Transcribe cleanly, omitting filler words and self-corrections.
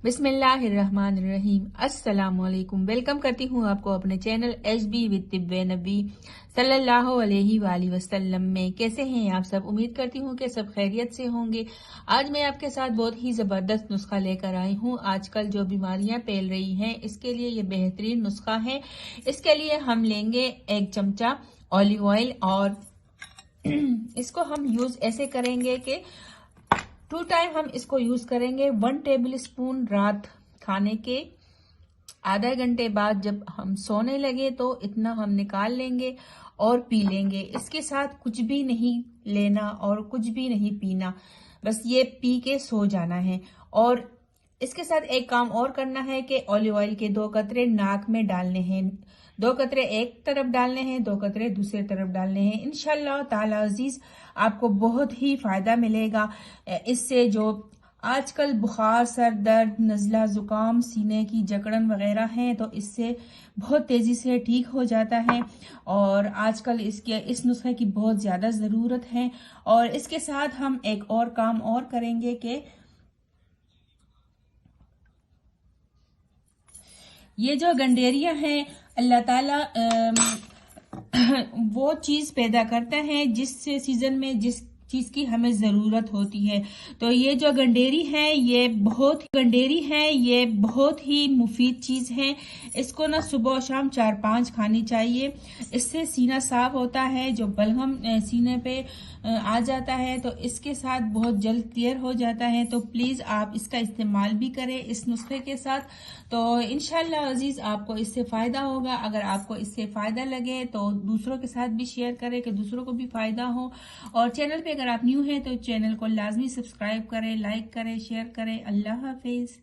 बिस्मिल्लाहिर्रहमानिर्रहीम। अस्सलाम वालेकुम। वेलकम करती हूँ आपको अपने चैनल HB विद तिब्बे नबी सल्लल्लाहु अलैहि वसल्लम में। कैसे हैं आप सब? उम्मीद करती हूँ कि सब खैरियत से होंगे। आज मैं आपके साथ बहुत ही ज़बरदस्त नुस्खा लेकर आई हूँ। आजकल जो बीमारियाँ फैल रही हैं इसके लिए ये बेहतरीन नुस्खा है। इसके लिए हम लेंगे 1 चमचा ऑलिव ऑयल और इसको हम यूज़ ऐसे करेंगे कि 2 टाइम हम इसको यूज करेंगे। 1 टेबल स्पून रात खाने के आधा घंटे बाद जब हम सोने लगे तो इतना हम निकाल लेंगे और पी लेंगे। इसके साथ कुछ भी नहीं लेना और कुछ भी नहीं पीना, बस ये पी के सो जाना है। और इसके साथ एक काम और करना है कि ऑलिव ऑयल के 2 कतरे नाक में डालने हैं। 2 कतरे एक तरफ डालने हैं, 2 कतरे दूसरे तरफ डालने हैं। इंशाल्लाह ताला अजीज आपको बहुत ही फायदा मिलेगा इससे। जो आजकल बुखार, सर दर्द, नज़ला, जुकाम, सीने की जकड़न वगैरह हैं तो इससे बहुत तेजी से ठीक हो जाता है। और आजकल इस नुस्खे की बहुत ज्यादा जरूरत है। और इसके साथ हम एक और काम और करेंगे कि ये जो गंडेरियां हैं, अल्लाह ताला वो चीज पैदा करता है जिस सीजन में जिस चीज की हमें जरूरत होती है। तो ये जो गंडेरी है ये बहुत ही मुफीद चीज है। इसको ना सुबह और शाम 4-5 खानी चाहिए। इससे सीना साफ होता है, जो बलगम सीने पे आ जाता है तो इसके साथ बहुत जल्द क्लियर हो जाता है। तो प्लीज आप इसका इस्तेमाल भी करें इस नुस्खे के साथ। तो इंशाल्लाह अजीज आपको इससे फायदा होगा। अगर आपको इससे फायदा लगे तो दूसरों के साथ भी शेयर करें कि दूसरों को भी फायदा हो। और चैनल पे अगर आप न्यू हैं तो चैनल को लाजमी सब्सक्राइब करें, लाइक करें, शेयर करें। अल्लाह हाफिज।